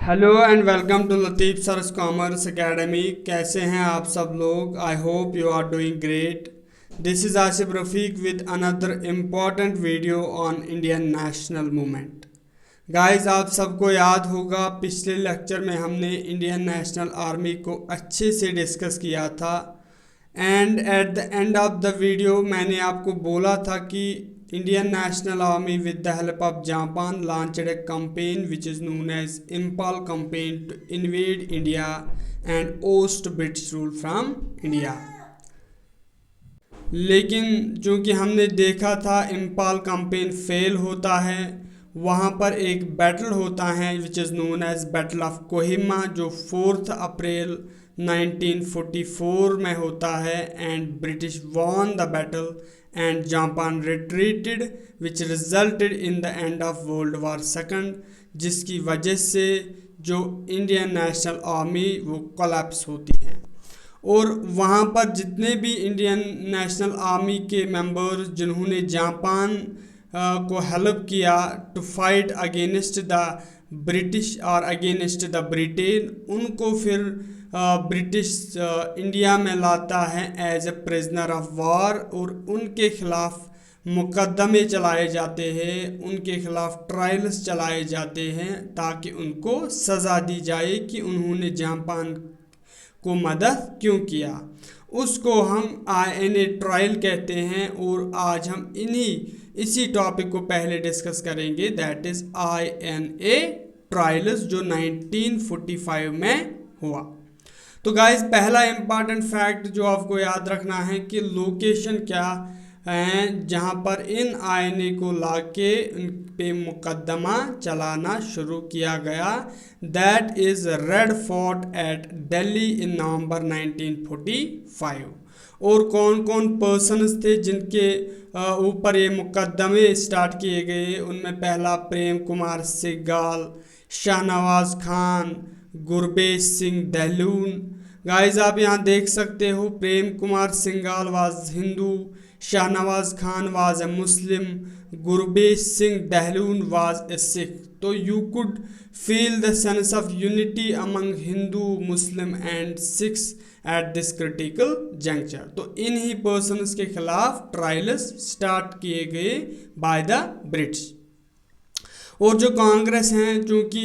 Hello and welcome to Latif Saras commerce academy. कैसे हैं आप सब लोग? I hope you are doing great. This is Asif Rafiq with another important video on Indian national movement. Guys, आप सबको याद होगा पिछले लेक्चर में हमने इंडियन नेशनल आर्मी को अच्छे से डिस्कस किया था and at the end of the video मैंने आपको बोला था कि Indian National Army with the help of Japan launched a campaign which is known as Impal campaign to invade India and oust British rule from India। लेकिन चूँकि हमने देखा था इम्पाल कैंपेन फेल होता है, वहाँ पर एक बैटल होता है which is known as battle of Kohima जो 4 अप्रैल 1944 में होता है and British won the battle and Japan retreated which resulted in the end of world war second, जिसकी वजह से जो इंडियन नेशनल आर्मी वो कोलैप्स होती है। और वहाँ पर जितने भी इंडियन नेशनल आर्मी के मेंबर्स जिन्होंने जापान को हेल्प किया to fight against the British और अगेंस्ट द ब्रिटेन, उनको फिर ब्रिटिश इंडिया में लाता है as a prisoner of war और उनके खिलाफ मुकदमे चलाए जाते हैं, उनके खिलाफ ट्रायल्स चलाए जाते हैं ताकि उनको सज़ा दी जाए कि उन्होंने जापान को मदद क्यों किया। उसको हम INA ट्रायल कहते हैं और आज हम इसी टॉपिक को पहले डिस्कस करेंगे, दैट इज़ INA ट्रायल्स जो 1945 में हुआ। तो गाइस, पहला इम्पॉर्टेंट फैक्ट जो आपको याद रखना है कि लोकेशन क्या है जहाँ पर इन INA को लाके उन पे मुकदमा चलाना शुरू किया गया, that is Red Fort at Delhi in November 1945। और कौन कौन पर्सन्स थे जिनके ऊपर ये मुकदमे स्टार्ट किए गए, उनमें पहला प्रेम कुमार सिग्गाल, शाहनवाज खान, गुरबेज सिंह दहलून। गाइस, आप यहाँ देख सकते हो Prem Kumar Sehgal was Hindu, Shahnawaz Khan was a Muslim, Gurbaksh Singh Dhillon was a Sikh. तो you could feel the sense of unity among Hindu, Muslim and Sikhs at this critical juncture. तो इन ही पर्सन्स के खिलाफ ट्रायल्स स्टार्ट किए गए बाय द ब्रिटिश। और जो कांग्रेस हैं, चूँकि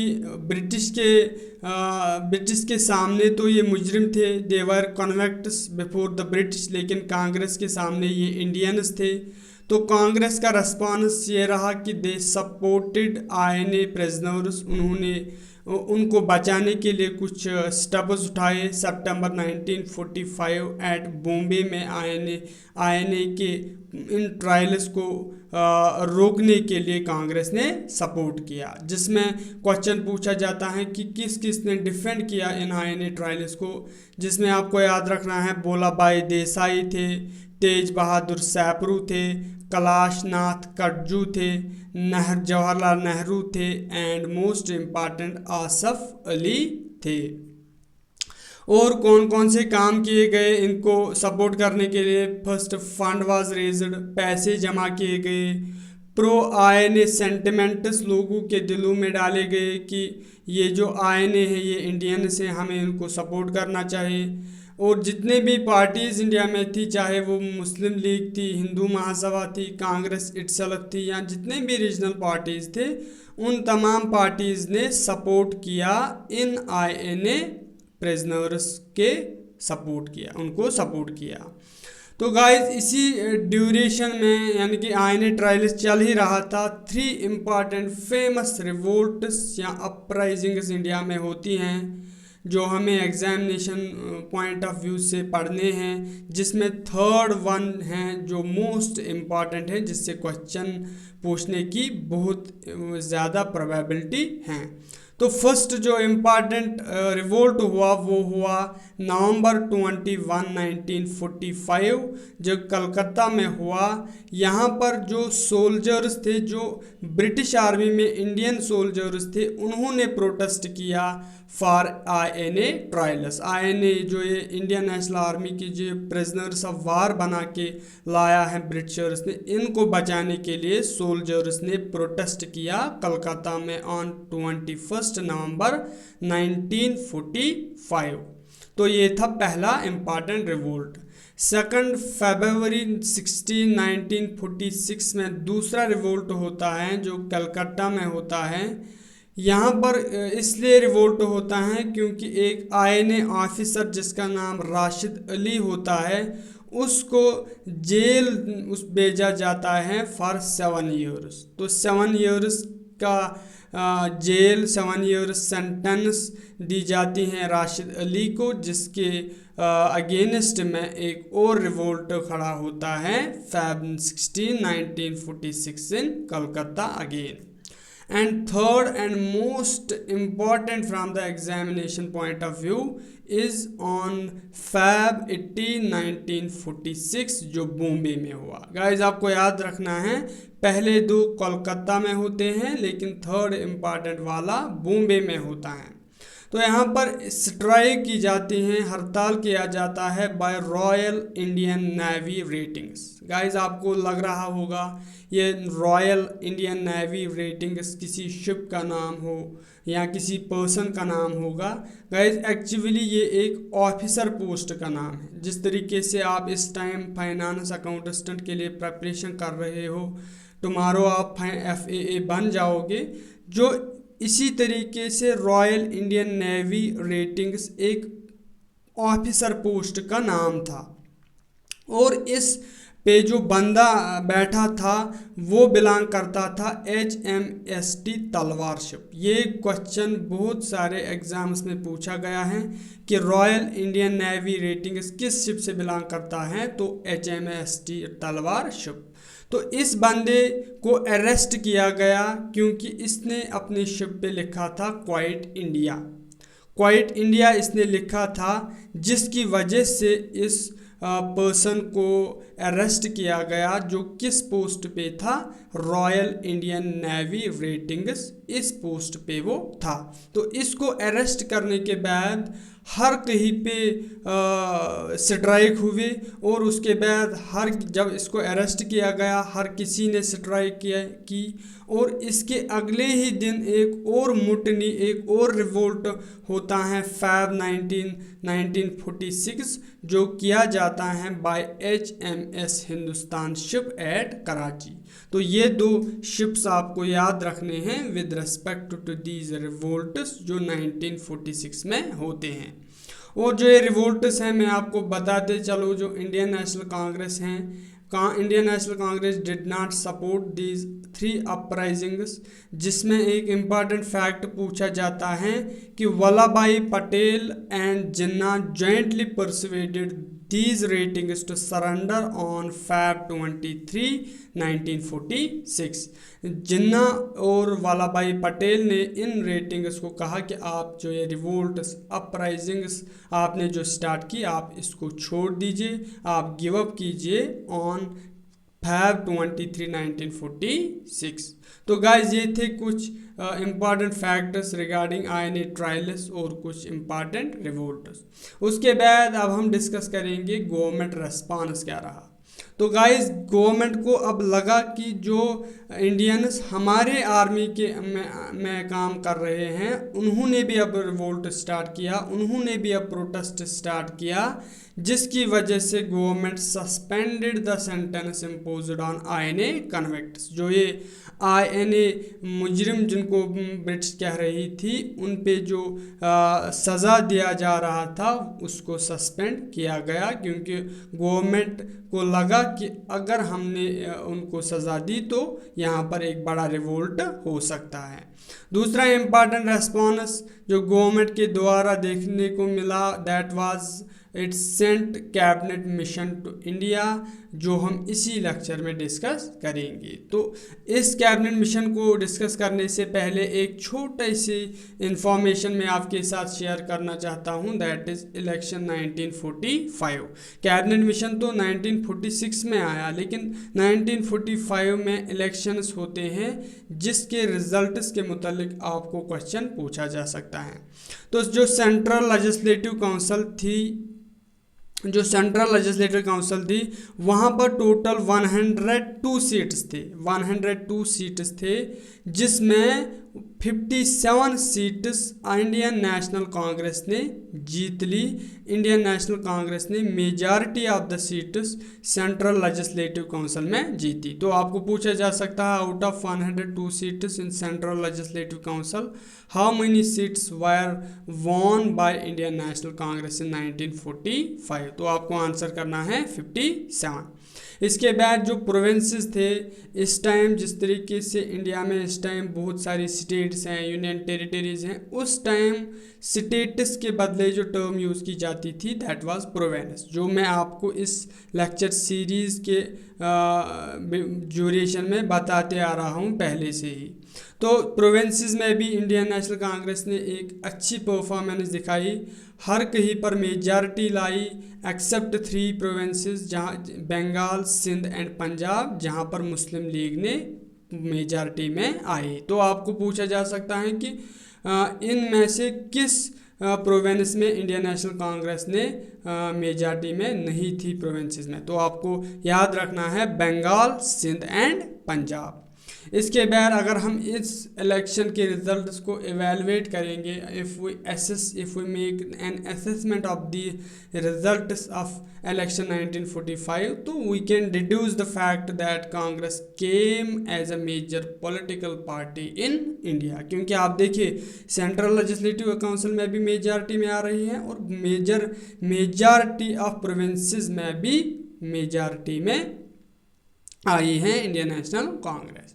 ब्रिटिश के सामने तो ये मुजरिम थे, देवर कन्विक्ट्स बिफोर द ब्रिटिश, लेकिन कांग्रेस के सामने ये इंडियंस थे। तो कांग्रेस का रिस्पॉन्स ये रहा कि दे सपोर्टेड INA प्रिजनर्स, उन्होंने उनको बचाने के लिए कुछ स्टेप्स उठाए। सितंबर 1945 एट बॉम्बे में INA के इन ट्रायल्स को रोकने के लिए कांग्रेस ने सपोर्ट किया, जिसमें क्वेश्चन पूछा जाता है कि किस किस ने डिफेंड किया इन INA ट्रायल्स को, जिसमें आपको याद रखना है भोला भाई देसाई थे, तेज बहादुर सैपरू थे, कैलाश नाथ कटजू थे, जवाहरलाल नेहरू थे and most important Asaf Ali थे। और कौन कौन से काम किए गए इनको सपोर्ट करने के लिए? फर्स्ट, फंड वाज रेज्ड, पैसे जमा किए गए। प्रो INA सेंटिमेंट्स लोगों के दिलों में डाले गए कि ये जो INA है ये इंडियन से, हमें इनको सपोर्ट करना चाहिए। और जितने भी पार्टीज़ इंडिया में थी, चाहे वो मुस्लिम लीग थी, हिंदू महासभा थी, कांग्रेस इटसेल्फ थी, या जितने भी रीजनल पार्टीज़ थे, उन तमाम पार्टीज़ ने सपोर्ट किया इन INA प्रिजनर्स के उनको सपोर्ट किया। तो गाइस, इसी ड्यूरेशन में यानी कि INA ट्रायल्स चल ही रहा था, 3 इम्पॉर्टेंट फेमस रिवोल्ट्स या अपराइजिंग्स इंडिया में होती हैं जो हमें एग्जामिनेशन पॉइंट ऑफ व्यू से पढ़ने हैं, जिसमें थर्ड वन है जो मोस्ट इम्पॉर्टेंट है, जिससे क्वेश्चन पूछने की बहुत ज़्यादा प्रोबेबिलिटी है। तो फर्स्ट जो इम्पॉर्टेंट रिवोल्ट हुआ वो हुआ नवंबर 21, 1945, जो कलकत्ता में हुआ। यहाँ पर जो सोल्जर्स थे, जो ब्रिटिश आर्मी में इंडियन सोल्जर्स थे, उन्होंने प्रोटेस्ट किया फॉर INA ट्रायल्स। INA जो ये इंडियन नेशनल आर्मी की जो प्रिजनर्स ऑफ वार बना के लाया है ब्रिटिशर्स ने, इनको बचाने के लिए सोल्जर्स ने प्रोटेस्ट किया कलकत्ता में ऑन 21 1 नवंबर 1945। तो ये था पहला इम्पॉर्टेंट रिवोल्ट। 2 फरवरी 1946 में दूसरा रिवोल्ट होता है जो कलकत्ता में होता है। यहाँ पर इसलिए रिवोल्ट होता है क्योंकि एक आईएनए ऑफिसर जिसका नाम राशिद अली होता है उसको जेल भेजा जाता है फॉर 7 ईयर्स। तो 7 ईयर्स का जेल 7 ईयर्स सेंटेंस दी जाती हैं राशिद अली को, जिसके अगेंस्ट में एक और रिवोल्ट खड़ा होता है Feb 16, 1946 in Calcutta again. And third and most important from the examination point of view is on Feb 18, 1946 जो बॉम्बे में हुआ। गाइज आपको याद रखना है पहले दो कोलकाता में होते हैं लेकिन थर्ड इम्पॉर्टेंट वाला बॉम्बे में होता है। तो यहाँ पर स्ट्राइक की जाती है, हड़ताल किया जाता है by royal Indian navy ratings. Guys आपको लग रहा होगा ये रॉयल इंडियन नेवी रेटिंग्स किसी शिप का नाम हो या किसी पर्सन का नाम होगा। गाइज एक्चुअली ये एक ऑफिसर पोस्ट का नाम है। जिस तरीके से आप इस टाइम फाइनेंस अकाउंटेंट के लिए प्रिपरेशन कर रहे हो, टुमारो आप FAA बन जाओगे, जो इसी तरीके से रॉयल इंडियन नेवी रेटिंग्स एक ऑफिसर पोस्ट का नाम था। और इस पे जो बंदा बैठा था वो बिलोंग करता था HMST तलवार शिप। ये क्वेश्चन बहुत सारे एग्जाम्स में पूछा गया है कि रॉयल इंडियन नेवी रेटिंग्स किस शिप से बिलोंग करता है, तो HMST तलवार शिप। तो इस बंदे को अरेस्ट किया गया क्योंकि इसने अपनी शिप पे लिखा था क्वाइट इंडिया। क्वाइट इंडिया इसने लिखा था, जिसकी वजह से इस पर्सन को अरेस्ट किया गया जो किस पोस्ट पे था, रॉयल इंडियन नेवी रेटिंग्स इस पोस्ट पे वो था। तो इसको अरेस्ट करने के बाद हर कहीं पे स्ट्राइक हुए और उसके बाद जब इसको अरेस्ट किया गया हर किसी ने स्ट्राइक की और इसके अगले ही दिन एक और मुटनी, एक और रिवोल्ट होता है Feb 1946 जो किया जाता है by HMS Hindustan ship at Karachi. तो ये दो शिप्स आपको याद रखने हैं with respect to these revolts जो 1946 में होते हैं। और जो ये रिवोल्ट्स हैं मैं आपको बताते चलो, जो इंडियन नेशनल कांग्रेस हैं, Indian national Congress did not support these 3 uprisings, जिसमें एक इम्पॉर्टेंट फैक्ट पूछा जाता है कि वल्लभ भाई Patel and Jinnah jointly persuaded these ratings to surrender on Feb 23, 1946। जिन्ना और वल्लभ भाई पटेल ने इन रेटिंग्स को कहा कि आप जो ये रिवोल्ट अपराइजिंग्स आपने जो स्टार्ट की आप इसको छोड़ दीजिए, आप गिव अप कीजिए ऑन Feb 23, 1946। तो गाइज ये थे कुछ important factors regarding INA trials और कुछ इम्पॉर्टेंट रिवोल्ट्स। उसके बाद अब हम डिस्कस करेंगे गवर्नमेंट रेस्पॉन्स क्या रहा। तो गाइज गवर्नमेंट को अब लगा कि जो इंडियंस हमारे आर्मी के में काम कर रहे हैं उन्होंने भी अब रिवोल्ट स्टार्ट किया, उन्होंने भी अब प्रोटेस्ट स्टार्ट किया, जिसकी वजह से government suspended the sentence imposed on INA convicts. जो ये INA मुजरिम जिनको ब्रिटिश कह रही थी उन पे जो सज़ा दिया जा रहा था उसको सस्पेंड किया गया, क्योंकि गवर्नमेंट को लगा कि अगर हमने उनको सज़ा दी तो यहाँ पर एक बड़ा रिवोल्ट हो सकता है। दूसरा इम्पॉर्टेंट रेस्पॉन्स जो गवर्नमेंट के द्वारा देखने को मिला that was it sent cabinet mission to India, जो हम इसी लेक्चर में डिस्कस करेंगे। तो इस कैबिनेट मिशन को डिस्कस करने से पहले एक छोटी सी इंफॉर्मेशन मैं आपके साथ शेयर करना चाहता हूं, that is election 1945। Cabinet mission तो 1946 में आया, लेकिन 1945 में इलेक्शंस होते हैं जिसके रिजल्ट्स के मुतालिक आपको क्वेश्चन पूछा जा सकता है। तो जो सेंट्रल लेजिस्लेटिव काउंसिल थी वहाँ पर टोटल 102 सीट्स थे, 102 सीट्स थे, जिसमें 57 सीट्स इंडियन नेशनल कांग्रेस ने जीत ली। इंडियन नेशनल कांग्रेस ने majority of the seats Central Legislative Council में जीती। तो आपको पूछा जा सकता है out of 102 seats in Central Legislative Council how many seats were won by Indian national Congress in 1945। तो आपको आंसर करना है 57। इसके बाद जो प्रोविंसेस थे इस टाइम, जिस तरीके से इंडिया में इस टाइम बहुत सारी स्टेट्स हैं, यूनियन टेरिटरीज हैं, उस टाइम स्टेट्स के बदले जो टर्म यूज़ की जाती थी दैट वाज प्रोविंस, जो मैं आपको इस लेक्चर सीरीज़ के ड्यूरेशन में बताते आ रहा हूँ पहले से ही। तो प्रोविंसेस में भी इंडियन नेशनल कांग्रेस ने एक अच्छी परफॉर्मेंस दिखाई, हर कहीं पर मेजॉरिटी लाई एक्सेप्ट 3 प्रोविंसेस, जहाँ बंगाल, सिंध एंड पंजाब, जहाँ पर मुस्लिम लीग ने मेजॉरिटी में आई। तो आपको पूछा जा सकता है कि इनमें से किस प्रोविंस में इंडियन नेशनल कांग्रेस ने मेजॉरिटी में नहीं थी प्रोविंसेस में। तो आपको याद रखना है बंगाल, सिंध एंड पंजाब। इसके बाद अगर हम इस इलेक्शन के रिजल्ट्स को एवेलुएट करेंगे, if we make an assessment of the results of election 1945, तो we can deduce the fact that Congress came as a major political party in India. क्योंकि आप देखिए सेंट्रल लेजिस्लेटिव काउंसिल में भी मेजॉरिटी में आ रही है और मेजॉरिटी ऑफ प्रोविंसेस में भी मेजॉरिटी में आई है इंडियन नेशनल कांग्रेस।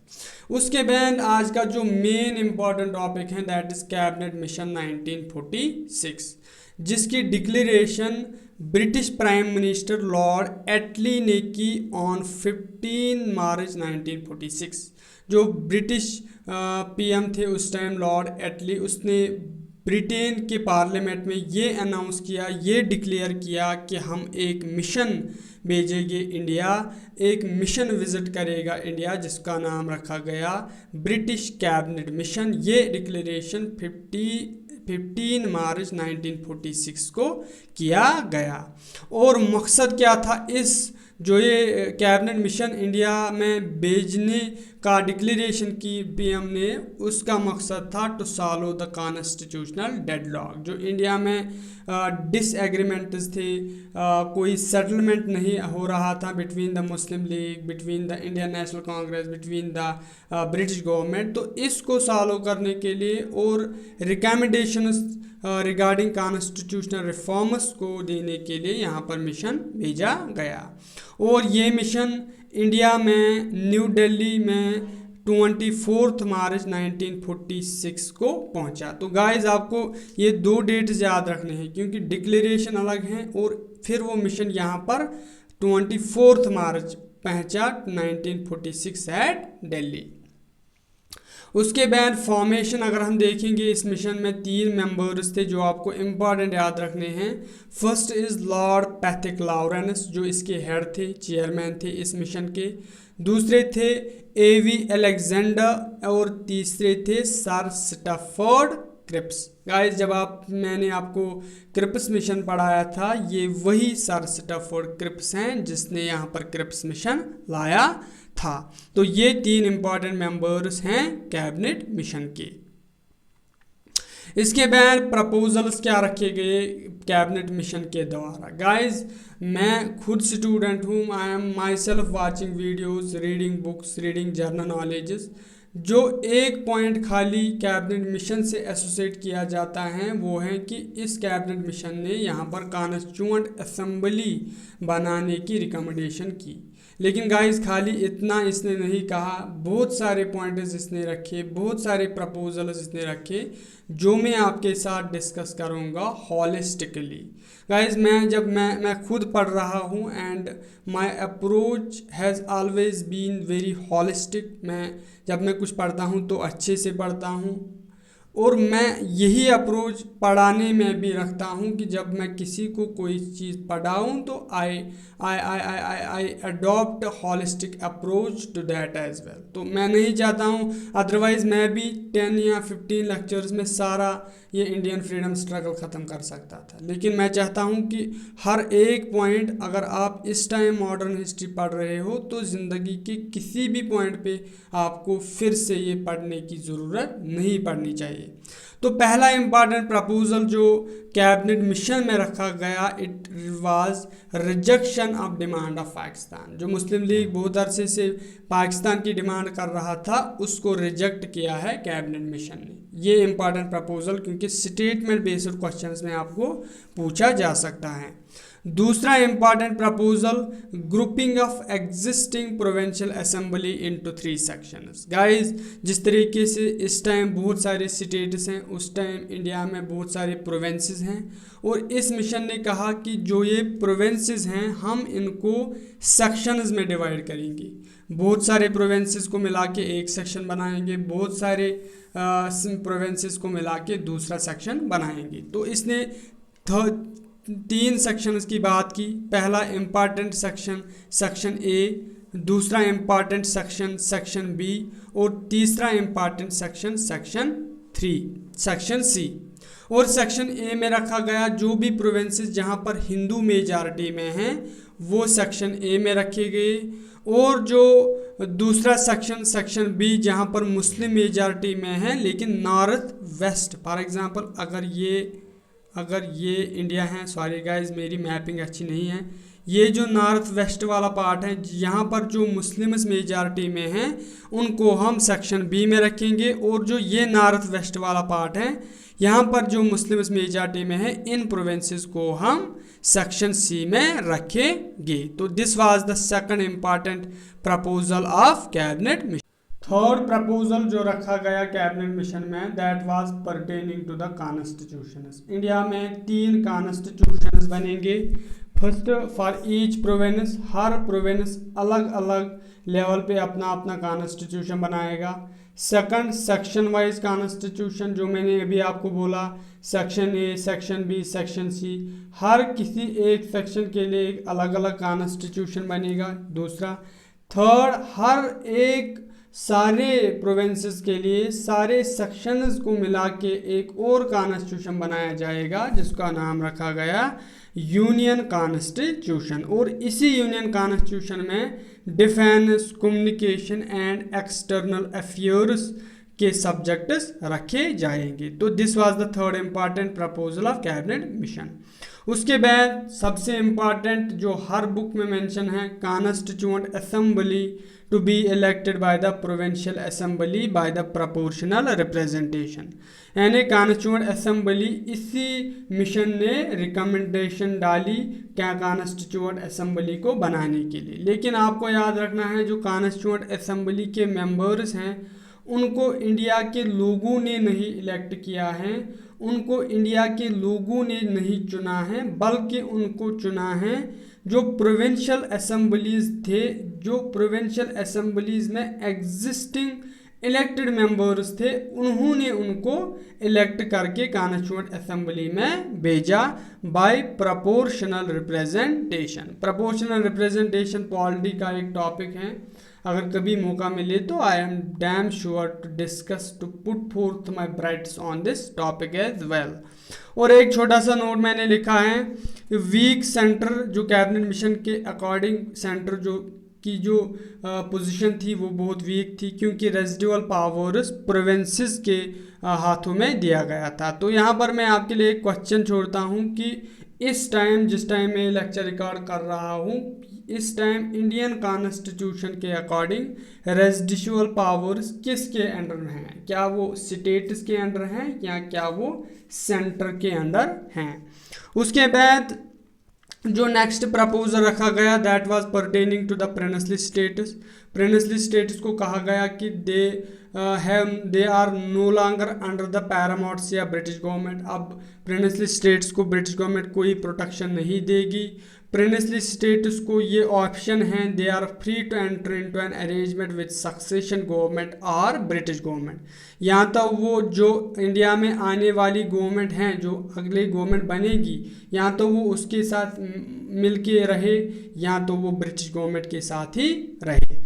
उसके बाद आज का जो मेन इंपॉर्टेंट टॉपिक है दैट इज कैबिनेट मिशन 1946, जिसकी declaration British prime minister Lord Attlee ने की ऑन 15 मार्च 1946। जो ब्रिटिश पीएम थे उस टाइम लॉर्ड एटली, उसने ब्रिटेन के पार्लियामेंट में ये अनाउंस किया, ये डिक्लेयर किया कि हम एक मिशन भेजेंगे इंडिया, एक मिशन विजिट करेगा इंडिया, जिसका नाम रखा गया ब्रिटिश कैबिनेट मिशन। ये डिक्लेरेशन 15 मार्च 1946 को किया गया। और मकसद क्या था इस जो ये कैबिनेट मिशन इंडिया में भेजने का डिक्लेरेशन की पीएम ने, उसका मकसद था to solve the constitutional deadlock. जो इंडिया में डिसएग्रीमेंट्स थे, कोई सेटलमेंट नहीं हो रहा था between the Muslim League, between the Indian national Congress, between the British government, तो इसको सॉल्व करने के लिए और रिकमेंडेशंस रिगार्डिंग कॉन्स्टिट्यूशनल रिफॉर्म्स को देने के लिए यहाँ पर मिशन भेजा गया। और ये मिशन इंडिया में न्यू दिल्ली में 24 मार्च 1946 को पहुंचा। तो गाइस आपको ये 2 डेट्स याद रखने हैं क्योंकि डिक्लेरेशन अलग हैं और फिर वो मिशन यहाँ पर 24 मार्च पहुंचा 1946 एट दिल्ली। उसके बाद फॉर्मेशन अगर हम देखेंगे इस मिशन में 3 मेंबर्स थे जो आपको इम्पॉर्टेंट याद रखने हैं। First is Lord Pethick Lawrence, जो इसके हेड थे, चेयरमैन थे इस मिशन के। दूसरे थे एवी अलेक्जेंडर और तीसरे थे सर स्टैफोर्ड क्रिप्स। गाइस जब मैंने आपको क्रिप्स मिशन पढ़ाया था, ये वही सर स्टैफोर्ड क्रिप्स हैं जिसने यहाँ पर क्रिप्स मिशन लाया था। तो ये 3 इंपॉर्टेंट मेंबर्स हैं कैबिनेट मिशन के। इसके बाद प्रपोजल्स क्या रखे गए कैबिनेट मिशन के द्वारा। गाइस मैं खुद स्टूडेंट हूँ, I am my self watching videos, reading books, reading journal knowledges. जो एक पॉइंट खाली कैबिनेट मिशन से एसोसिएट किया जाता है वो है कि इस कैबिनेट मिशन ने यहाँ पर कॉन्स्टिट्यूएंट असेंबली बनाने की रिकमेंडेशन की। लेकिन गाइस खाली इतना इसने नहीं कहा, बहुत सारे पॉइंट्स इसने रखे, बहुत सारे प्रपोजल्स इसने रखे जो मैं आपके साथ डिस्कस करूँगा हॉलिस्टिकली। गाइस मैं खुद पढ़ रहा हूँ and my approach has always been very holistic. जब मैं कुछ पढ़ता हूँ तो अच्छे से पढ़ता हूँ और मैं यही अप्रोच पढ़ाने में भी रखता हूँ कि जब मैं किसी को कोई चीज़ पढ़ाऊँ तो I adopt holistic approach to that as well. तो मैं नहीं चाहता हूँ अदरवाइज़ मैं भी 10 या 15 लेक्चर्स में सारा ये इंडियन फ्रीडम स्ट्रगल ख़त्म कर सकता था। लेकिन मैं चाहता हूँ कि हर एक पॉइंट, अगर आप इस टाइम मॉडर्न हिस्ट्री पढ़ रहे हो तो ज़िंदगी के किसी भी पॉइंट पे आपको फिर से ये पढ़ने की ज़रूरत नहीं पड़नी चाहिए। तो पहला इम्पॉर्टेंट प्रपोजल जो कैबिनेट मिशन में रखा गया, it was rejection of demand of Pakistan. जो मुस्लिम लीग बहुत अरसे से पाकिस्तान की डिमांड कर रहा था, उसको रिजेक्ट किया है कैबिनेट मिशन ने। ये इम्पॉर्टेंट प्रपोजल, क्योंकि स्टेटमेंट बेस्ड क्वेश्चंस में आपको पूछा जा सकता है। दूसरा important proposal, grouping of existing provincial assembly into 3 sections. Guys, जिस तरीके से इस टाइम बहुत सारे स्टेट्स हैं, उस टाइम इंडिया में बहुत सारे प्रोविंसेस हैं, और इस मिशन ने कहा कि जो ये प्रोविंसेस हैं हम इनको सेक्शंस में डिवाइड करेंगे। बहुत सारे प्रोविंसेस को मिला के एक सेक्शन बनाएंगे, बहुत सारे प्रोविंसेस को मिला के दूसरा सेक्शन बनाएंगे। तो इसने 3 सेक्शंस की बात की। पहला इम्पॉर्टेंट सेक्शन, सेक्शन ए, दूसरा इम्पॉर्टेंट सेक्शन, सेक्शन बी, और तीसरा important section, section 3, section C. और सेक्शन ए में रखा गया जो भी प्रोविंसेस जहां पर हिंदू मेजॉरिटी में हैं वो सेक्शन ए में रखे गए, और जो दूसरा सेक्शन, सेक्शन बी, जहां पर मुस्लिम मेजॉरिटी में है लेकिन नॉर्थ वेस्ट, फॉर एग्जांपल अगर ये इंडिया है, सॉरी गाइस मेरी मैपिंग अच्छी नहीं है, ये जो नॉर्थ वेस्ट वाला पार्ट है यहाँ पर जो मुस्लिम्स मेजॉरिटी में हैं उनको हम सेक्शन बी में रखेंगे, और जो ये नॉर्थ वेस्ट वाला पार्ट है यहाँ पर जो मुस्लिम्स मेजॉरिटी में है इन प्रोविंसेस को हम सेक्शन सी में रखेंगे। तो this was the second important proposal of cabinet mission. Third proposal जो रखा गया कैबिनेट मिशन में, that was pertaining to the constitutions. India में 3 कॉन्स्टिट्यूशंस बनेंगे। फर्स्ट, फॉर ईच प्रोविंस, हर प्रोविंस अलग अलग लेवल पे अपना अपना कॉन्स्टिट्यूशन बनाएगा। सेकंड, सेक्शन वाइज कॉन्स्टिट्यूशन, जो मैंने अभी आपको बोला, section A, section B, section C, हर किसी एक सेक्शन के लिए एक अलग अलग कॉन्स्टिट्यूशन बनेगा। दूसरा, थर्ड, हर एक सारे प्रोविंसेस के लिए सारे सेक्शंस को मिला के एक और कॉन्स्टिट्यूशन बनाया जाएगा जिसका नाम रखा गया यूनियन कॉन्स्टिट्यूशन। और इसी यूनियन कॉन्स्टिट्यूशन में defence, communication and external affairs के सब्जेक्ट्स रखे जाएंगे। तो this was the third important proposal of cabinet mission. उसके बाद सबसे इम्पॉर्टेंट जो हर बुक में मेंशन है, constituent assembly to be elected by the provincial assembly by the proportional representation. यानी कॉन्स्टिट्यूएंट असेंबली, इसी मिशन ने रिकमेंडेशन डाली क्या कॉन्स्टिट्यूएंट असेंबली को बनाने के लिए। लेकिन आपको याद रखना है जो कॉन्स्टिट्यूएंट असेंबली के मेंबर्स हैं उनको इंडिया के लोगों ने नहीं इलेक्ट किया है, उनको इंडिया के लोगों ने नहीं चुना है, बल्कि उनको चुना है जो प्रोविंशियल असेंबलीज थे, जो प्रोविंशियल असेंबलीज में एग्जिस्टिंग इलेक्टेड मेंबर्स थे, उन्होंने उनको इलेक्ट करके कॉन्स्टिट्यूएंट असेंबली में भेजा by proportional representation. Proportional representation polity का एक टॉपिक है, अगर कभी मौका मिले तो I am damn sure to discuss to put forth my brights on this topic as well. और एक छोटा सा नोट मैंने लिखा है, वीक सेंटर जो कैबिनेट मिशन के अकॉर्डिंग सेंटर जो पोजीशन थी वो बहुत वीक थी, क्योंकि रेजिडुअल पावर्स प्रोविंसेस के हाथों में दिया गया था। तो यहाँ पर मैं आपके लिए एक क्वेश्चन छोड़ता हूँ कि इस टाइम, जिस टाइम मैं लेक्चर रिकॉर्ड कर रहा हूँ, इस टाइम इंडियन कॉन्स्टिट्यूशन के अकॉर्डिंग रेजिडुअल पावर्स किसके अंडर में हैं? क्या वो स्टेट्स के अंडर हैं या क्या वो सेंटर के अंडर हैं? उसके बाद जो नेक्स्ट प्रपोजल रखा गया, that was pertaining to the princely states. Princely states को कहा गया कि they are no longer under the paramounts या ब्रिटिश गवर्नमेंट। अब प्रिंसली स्टेट्स को ब्रिटिश गवर्नमेंट कोई प्रोटेक्शन नहीं देगी। प्रिंसली स्टेट्स को ये ऑप्शन है, they are free to enter into an arrangement with succession government और ब्रिटिश गवर्नमेंट। यहाँ तक वो जो इंडिया में आने वाली गवर्नमेंट हैं, जो अगली गवर्नमेंट बनेगी, यहाँ तो वो उसके साथ मिलके रहे या तो वो ब्रिटिश गवर्नमेंट के साथ ही रहे।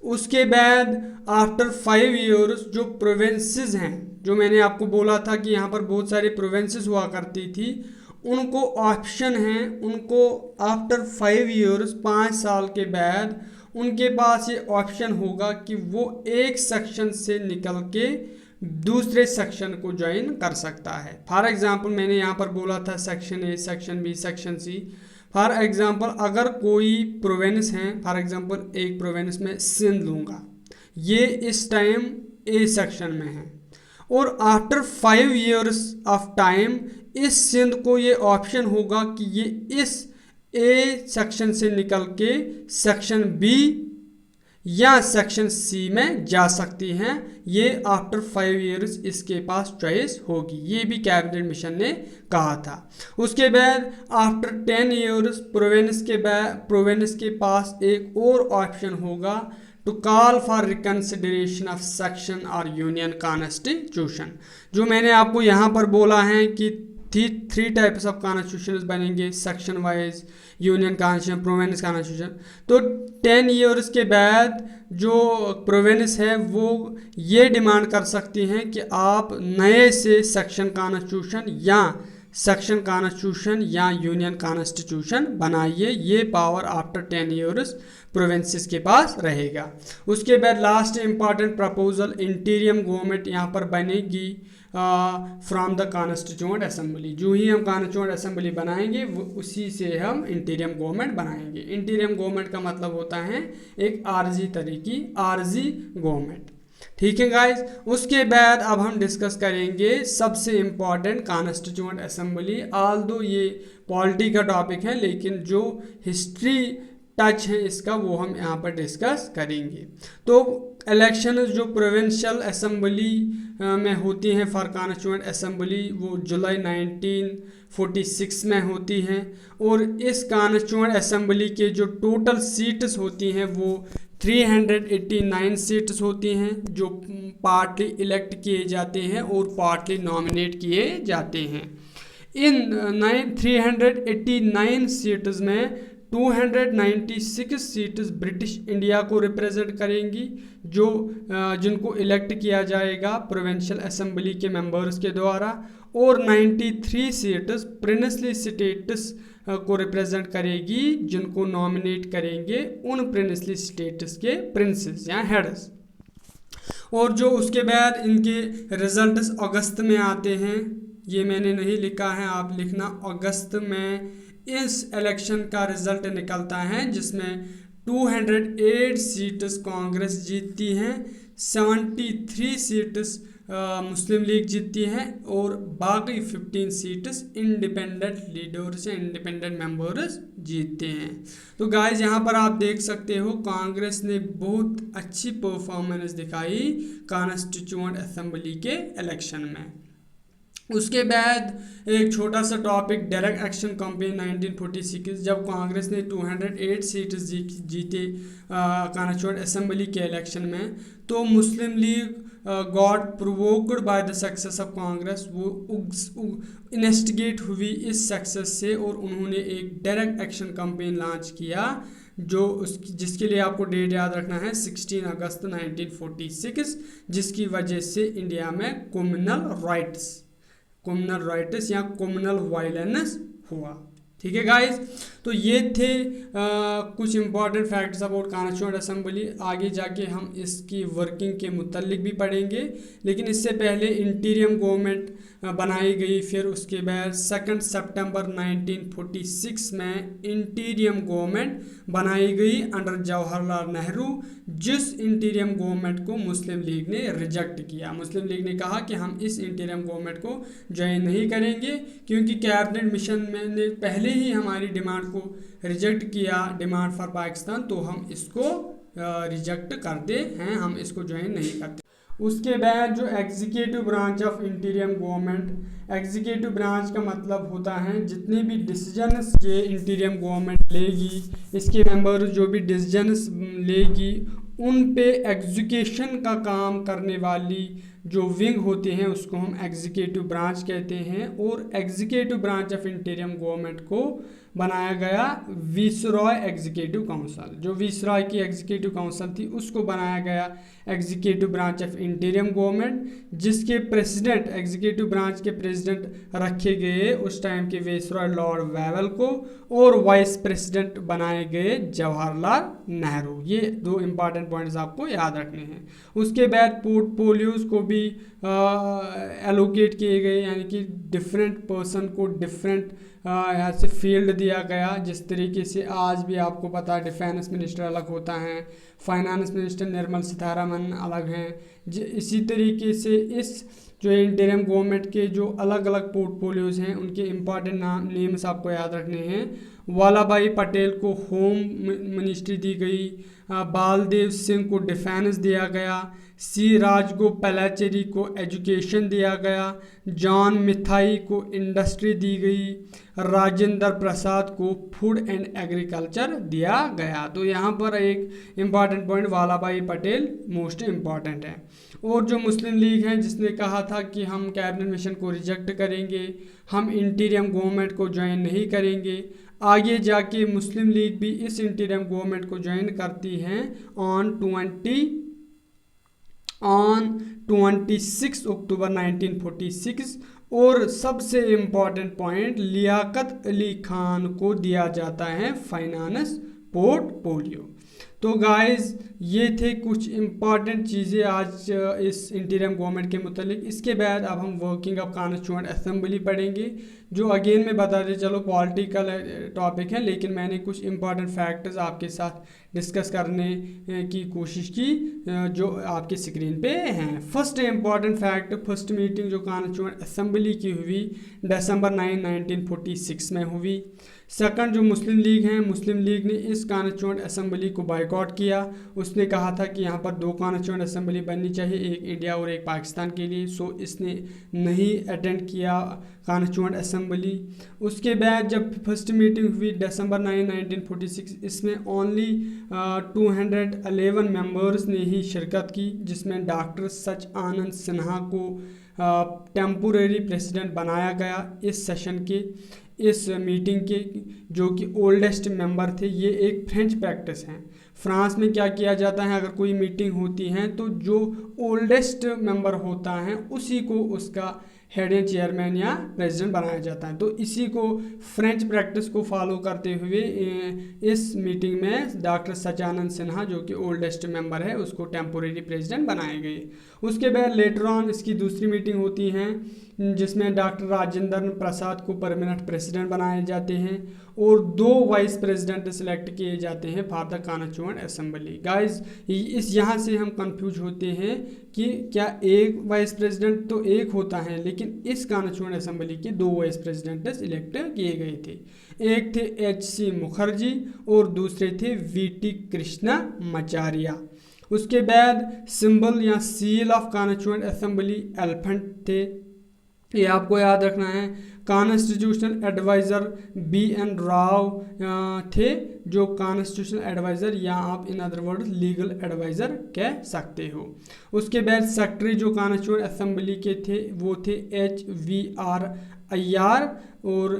उसके बाद आफ्टर 5 ईयर्स जो प्रोविंसेस हैं जो मैंने आपको बोला था कि यहाँ पर बहुत सारी प्रोविंसेस हुआ करती थी, उनको ऑप्शन है, उनको आफ्टर 5 ईयर्स 5 साल के बाद उनके पास ये ऑप्शन होगा कि वो एक सेक्शन से निकल के दूसरे सेक्शन को ज्वाइन कर सकता है। फॉर एग्जांपल मैंने यहाँ पर बोला था section A, section B, section C. For example अगर कोई प्रोविंस है, फॉर एग्जांपल एक प्रोविंस में सिंध लूँगा, ये इस टाइम ए सेक्शन में है, और आफ्टर 5 ईयर्स ऑफ टाइम इस सिंध को ये ऑप्शन होगा कि ये इस ए सेक्शन से निकल के सेक्शन बी या सेक्शन सी में जा सकती हैं। ये आफ्टर 5 ईयर्स इसके पास चॉइस होगी, ये भी कैबिनेट मिशन ने कहा था। उसके बाद आफ्टर 10 ईयर्स प्रोविंस के पास एक और ऑप्शन होगा to call for reconsideration of section और यूनियन कॉन्स्टिट्यूशन। जो मैंने आपको यहाँ पर बोला है कि 3 टाइप्स ऑफ कॉन्स्टिट्यूशन बनेंगे, section wise, union constitution, province constitution. तो 10 ईयर्स के बाद जो प्रोविंस है वो ये डिमांड कर सकती हैं कि आप नए से सेक्शन कॉन्स्टिट्यूशन या यूनियन कॉन्स्टिट्यूशन बनाइए। ये पावर आफ्टर 10 ईयर्स प्रोविंसेस के पास रहेगा। उसके बाद लास्ट इंपॉर्टेंट प्रपोजल, इंटीरियम गवर्नमेंट यहाँ पर बनेगी फ्रॉम द कॉन्स्टिट्यूएंट असेंबली। जो ही हम कॉन्स्टिट्यूएंट असेंबली बनाएंगे वो उसी से हम इंटीरियम गवर्नमेंट बनाएंगे। इंटीरियम गवर्नमेंट का मतलब होता है एक आरजी गवर्नमेंट। ठीक है गाइज। उसके बाद अब हम डिस्कस करेंगे सबसे इम्पॉर्टेंट कॉन्स्टिट्यूएंट असेंबली। ऑल्दो ये पॉलिटी का टॉपिक है, लेकिन जो हिस्ट्री टच है इसका वो हम यहाँ पर डिस्कस करेंगे। तो इलेक्शन जो प्रोविंशियल असेंबली में होती हैं फॉर कॉन्स्टिट्यूएंट असेंबली, वो जुलाई 1946 में होती हैं, और इस कॉन्स्टिट्यूएंट असेंबली के जो टोटल सीट्स होती हैं वो 389 सीट्स होती हैं, जो पार्टली इलेक्ट किए जाते हैं और पार्टली नॉमिनेट किए जाते हैं। इन 389 सीट्स में 296 सीट्स ब्रिटिश इंडिया को रिप्रेजेंट करेंगी, जो जिनको इलेक्ट किया जाएगा प्रोविंशियल असेंबली के मेंबर्स के द्वारा, और 93 सीट्स प्रिंसली स्टेट्स को रिप्रेजेंट करेगी, जिनको नॉमिनेट करेंगे उन प्रिंसली स्टेट्स के प्रिंसेस या हेड्स। और जो उसके बाद इनके रिजल्ट्स अगस्त में आते हैं, ये मैंने नहीं लिखा है, आप लिखना। अगस्त में इस इलेक्शन का रिजल्ट निकलता है जिसमें 208 सीट्स कांग्रेस जीतती हैं, 73 सीट्स मुस्लिम लीग जीतती हैं, और बाकी 15 सीट्स इंडिपेंडेंट लीडर्स या इंडिपेंडेंट मेंबर्स जीतते हैं। तो गाइस यहाँ पर आप देख सकते हो कांग्रेस ने बहुत अच्छी परफॉर्मेंस दिखाई कॉन्स्टिट्यूएंट असेंबली के इलेक्शन में। उसके बाद एक छोटा सा टॉपिक, डायरेक्ट एक्शन कैंपेन 1946, जब कांग्रेस ने 208 सीट्स जीते कॉन्स्टिट्यूएंट असेंबली के इलेक्शन में, तो Muslim League got provoked by the success of Congress, वो इन्वेस्टिगेट हुई इस सक्सेस से, और उन्होंने एक डायरेक्ट एक्शन कैंपेन लॉन्च किया, जिसके लिए आपको डेट याद रखना है 16 अगस्त 1946, जिसकी वजह से इंडिया में कम्युनल राइट्स या कम्युनल वायलेंस हुआ। ठीक है गाइस, तो ये थे कुछ important facts about constituent assembly. आगे जाके हम इसकी वर्किंग के मुतालिक भी पढ़ेंगे, लेकिन इससे पहले इंटीरियम गवर्नमेंट बनाई गई। फिर उसके बाद 2 सितंबर 1946 में इंटीरियम गवर्नमेंट बनाई गई अंडर जवाहरलाल नेहरू, जिस इंटीरियम गवर्नमेंट को मुस्लिम लीग ने रिजेक्ट किया। मुस्लिम लीग ने कहा कि हम इस इंटीरियम गवर्नमेंट को ज्वाइन नहीं करेंगे, क्योंकि कैबिनेट मिशन में ने पहले ही हमारी डिमांड को रिजेक्ट किया, डिमांड फॉर पाकिस्तान, तो हम इसको रिजेक्ट करते हैं, हम इसको ज्वाइन नहीं करते। उसके बाद जो executive branch of इंटीरियम government, executive branch का मतलब होता है जितने भी डिसीजंस ये इंटीरियम गवर्नमेंट लेगी, इसके मेंबर जो भी डिसीजंस लेगी उन पे एग्जीक्यूशन का काम करने वाली जो विंग होते हैं उसको हम एग्जीक्यूटिव ब्रांच कहते हैं। और एग्जीक्यूटिव ब्रांच ऑफ इंटीरियम गवर्नमेंट को बनाया गया विसरॉय एग्जीक्यूटिव काउंसिल। जो विसरॉय की एग्जीक्यूटिव काउंसिल थी उसको बनाया गया एग्जीक्यूटिव ब्रांच ऑफ इंटीरियम गवर्नमेंट, जिसके प्रेसिडेंट, एग्जीक्यूटिव ब्रांच के प्रेसिडेंट रखे गए उस टाइम के विसरॉय लॉर्ड वेवल को, और वाइस प्रेसिडेंट बनाए गए जवाहरलाल नेहरू। ये दो इंपॉर्टेंट पॉइंट्स आपको याद रखने हैं। उसके बाद पोर्टफोलियोज को भी एलोकेट किए गए, यानी कि डिफरेंट पर्सन को डिफरेंट यहाँ से फील्ड दिया गया। जिस तरीके से आज भी आपको पता है डिफेंस मिनिस्टर अलग होता है, फाइनेंस मिनिस्टर निर्मला सीतारमण अलग हैं। इसी तरीके से इस जो इंटीरियम गवर्नमेंट के जो अलग अलग पोर्टफोलियोज हैं उनके इम्पॉर्टेंट नेम्स आपको याद रखने हैं। वल्लभ भाई पटेल को होम मिनिस्ट्री दी गई, बालदेव सिंह को डिफेंस दिया गया, सी राजगोपालाचारी को एजुकेशन दिया गया, जॉन मिथाई को इंडस्ट्री दी गई, राजेंद्र प्रसाद को फूड एंड एग्रीकल्चर दिया गया। तो यहाँ पर एक इम्पॉर्टेंट पॉइंट वल्लभ भाई पटेल मोस्ट इम्पॉर्टेंट है। और जो मुस्लिम लीग है जिसने कहा था कि हम कैबिनेट मिशन को रिजेक्ट करेंगे, हम इंटीरियम गवर्नमेंट को ज्वाइन नहीं करेंगे, आगे जाके मुस्लिम लीग भी इस इंटीरियम गवर्नमेंट को ज्वाइन करती हैं ऑन 26 अक्टूबर 1946। और सबसे इम्पॉर्टेंट पॉइंट, लियाकत अली खान को दिया जाता है फाइनेंस पोर्टफोलियो। तो गाइस ये थे कुछ इम्पॉर्टेंट चीज़ें आज इस इंटीरियम गवर्नमेंट के मुतालिक। इसके बाद अब हम वर्किंग ऑफ कॉन्स्टिट्यूएंट असेंबली पढ़ेंगे, जो अगेन मैं बता दें, चलो पॉलिटिकल टॉपिक है लेकिन मैंने कुछ इम्पॉर्टेंट फैक्टर्स आपके साथ डिस्कस करने की कोशिश की जो आपके स्क्रीन पे हैं। First important fact, first meeting जो कॉन्स्टिट्यूएंट असेंबली की हुई दिसंबर 9, 1946 में हुई। सेकंड, जो मुस्लिम लीग हैं, मुस्लिम लीग ने इस कॉन्स्टिट्यूएंट असेंबली को बायकॉट किया। उसने कहा था कि यहाँ पर दो कॉन्स्टिट्यूएंट असेंबली बननी चाहिए, एक इंडिया और एक पाकिस्तान के लिए। सो इसने नहीं अटेंड किया कॉन्स्टिट्यूएंट असेंबली। उसके बाद जब फर्स्ट मीटिंग हुई दिसंबर 9, 1946, इसमें ओनली 211 मेंबर्स ने ही शिरकत की, जिसमें डॉक्टर सचानंद सिन्हा को टेम्पोरेरी प्रेसिडेंट बनाया गया इस सेशन के, इस मीटिंग के, जो कि ओल्डेस्ट मेंबर थे। ये एक फ्रेंच प्रैक्टिस है। फ्रांस में क्या किया जाता है, अगर कोई मीटिंग होती है तो जो ओल्डेस्ट मेंबर होता है उसी को उसका हेड एंड चेयरमैन या प्रेसिडेंट बनाया जाता है। तो इसी को फ्रेंच प्रैक्टिस को फॉलो करते हुए इस मीटिंग में डॉक्टर सचानंद सिन्हा जो कि ओल्डेस्ट मेंबर है उसको टेम्पोरेरी प्रेसिडेंट बनाए गए। उसके बाद लेटर ऑन इसकी दूसरी मीटिंग होती है जिसमें डॉक्टर राजेंद्र प्रसाद को परमानेंट प्रेसिडेंट बनाए जाते हैं और 2 वाइस प्रेसिडेंट सिलेक्ट किए जाते हैं for the constituent assembly. Guys इस यहाँ से हम कंफ्यूज होते हैं कि क्या एक वाइस प्रेसिडेंट तो एक होता है, लेकिन इस कॉन्स्टिट्यूएंट असेंबली के 2 वाइस प्रेसिडेंट सिलेक्ट किए गए थे। एक थे H.C. मुखर्जी और दूसरे थे V.T. कृष्णामाचार्य। उसके बाद सिंबल या seal of constituent assembly elephant थे, ये आपको याद रखना है। Constitutional adviser B.N. राव थे, जो कॉन्स्टिट्यूशनल एडवाइज़र या आप in other word legal adviser कह सकते हो। उसके बाद सेक्रेटरी जो कॉन्स्टिट्यूशनल असेंबली के थे वो थे H.V.R. अय्यर। और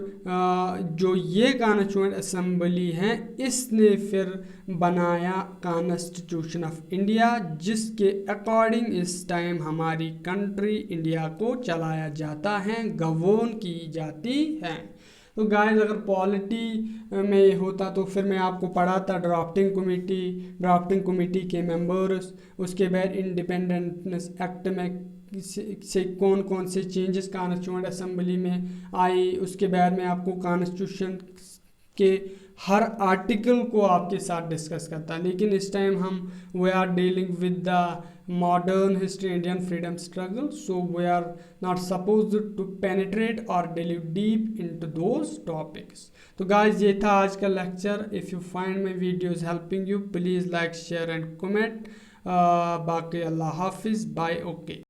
जो ये कॉन्स्टिट्यूएंट असेंबली हैं इसने फिर बनाया कॉन्स्टिट्यूशन ऑफ इंडिया, जिसके अकॉर्डिंग इस टाइम हमारी कंट्री इंडिया को चलाया जाता है, गवर्न की जाती है। तो गाइस अगर पॉलिटी में होता तो फिर मैं आपको पढ़ाता ड्राफ्टिंग कमेटी के मेंबर्स, उसके बाद इंडिपेंडेंस एक्ट में से कौन कौन से चेंजेस कॉन्स्टिट्यूएंट असेंबली में आई, उसके बाद में आपको कॉन्स्टिट्यूशन के हर आर्टिकल को आपके साथ डिस्कस करता है। लेकिन इस टाइम हम we are dealing with the modern history Indian freedom struggle, so we are not supposed to penetrate और delve deep into those topics. तो गाइस ये था आज का lecture. If you find my videos helping you please like share and comment. बाकी अल्लाह हाफिज़, bye, okay.